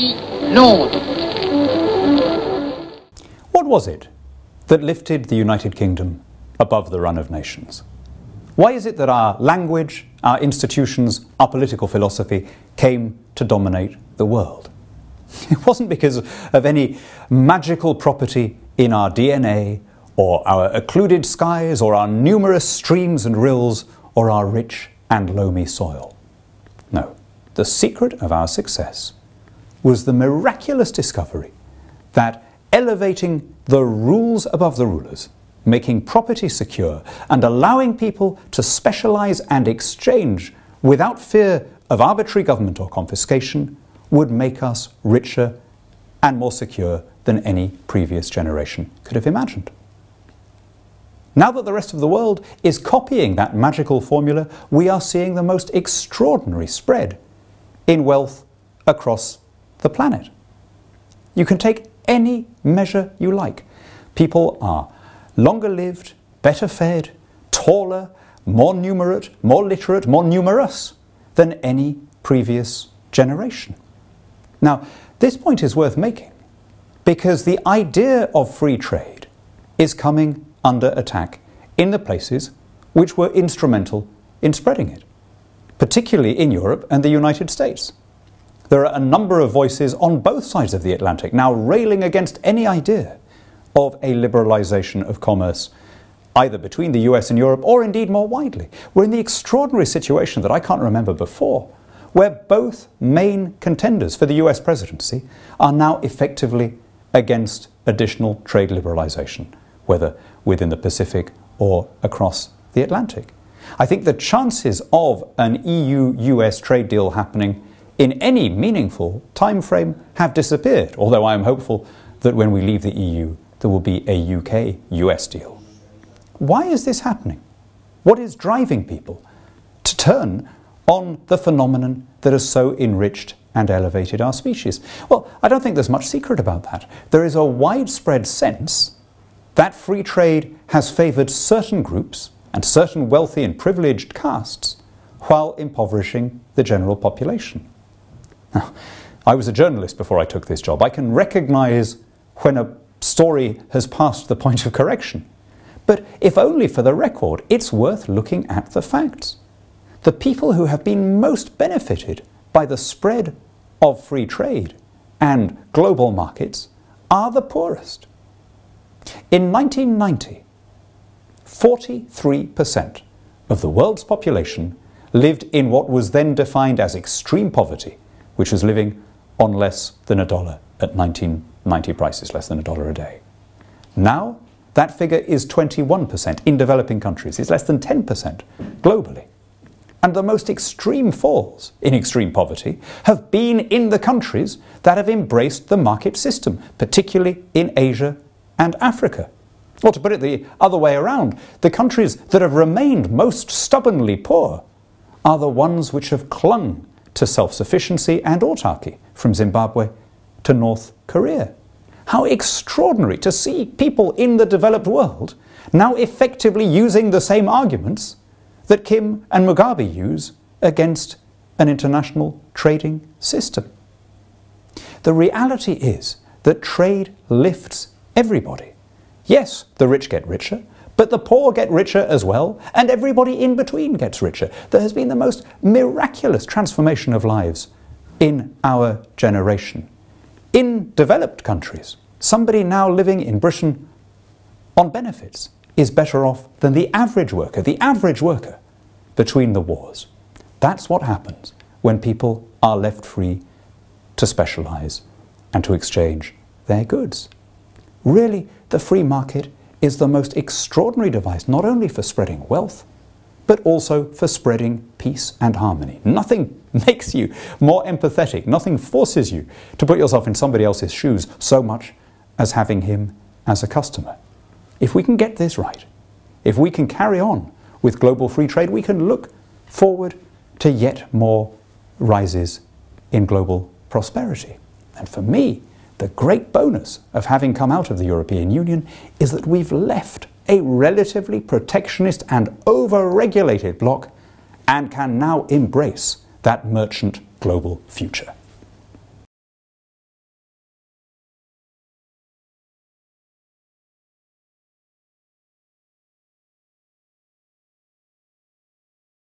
Ici Londres. What was it that lifted the United Kingdom above the run of nations? Why is it that our language, our institutions, our political philosophy came to dominate the world? It wasn't because of any magical property in our DNA, or our occluded skies, or our numerous streams and rills, or our rich and loamy soil. No, the secret of our success was the miraculous discovery that elevating the rules above the rulers, making property secure, and allowing people to specialise and exchange without fear of arbitrary government or confiscation would make us richer and more secure than any previous generation could have imagined. Now that the rest of the world is copying that magical formula, we are seeing the most extraordinary spread in wealth across the planet. You can take any measure you like. People are longer lived, better fed, taller, more numerate, more literate, more numerous than any previous generation. Now, this point is worth making because the idea of free trade is coming under attack in the places which were instrumental in spreading it, particularly in Europe and the United States. There are a number of voices on both sides of the Atlantic now railing against any idea of a liberalisation of commerce, either between the US and Europe or indeed more widely. We're in the extraordinary situation that I can't remember before, where both main contenders for the US presidency are now effectively against additional trade liberalisation, whether within the Pacific or across the Atlantic. I think the chances of an EU-US trade deal happening in any meaningful time frame have disappeared, although I am hopeful that when we leave the EU there will be a UK-US deal. Why is this happening? What is driving people to turn on the phenomenon that has so enriched and elevated our species? Well, I don't think there's much secret about that. There is a widespread sense that free trade has favoured certain groups and certain wealthy and privileged castes while impoverishing the general population. Now, I was a journalist before I took this job. I can recognise when a story has passed the point of correction. But if only for the record, it's worth looking at the facts. The people who have been most benefited by the spread of free trade and global markets are the poorest. In 1990, 43% of the world's population lived in what was then defined as extreme poverty, which was living on less than $1 at 1990 prices, less than $1 a day. Now, that figure is 21% in developing countries. It's less than 10% globally. And the most extreme falls in extreme poverty have been in the countries that have embraced the market system, particularly in Asia and Africa. Or to put it the other way around, the countries that have remained most stubbornly poor are the ones which have clung to self-sufficiency and autarky, from Zimbabwe to North Korea. How extraordinary to see people in the developed world now effectively using the same arguments that Kim and Mugabe use against an international trading system. The reality is that trade lifts everybody. Yes, the rich get richer, but the poor get richer as well, and everybody in between gets richer. There has been the most miraculous transformation of lives in our generation. In developed countries, somebody now living in Britain on benefits is better off than the average worker between the wars. That's what happens when people are left free to specialise and to exchange their goods. Really, the free market is the most extraordinary device, not only for spreading wealth, but also for spreading peace and harmony. Nothing makes you more empathetic, nothing forces you to put yourself in somebody else's shoes so much as having him as a customer. If we can get this right, if we can carry on with global free trade, we can look forward to yet more rises in global prosperity. And for me, the great bonus of having come out of the European Union is that we've left a relatively protectionist and over-regulated bloc and can now embrace that merchant global future.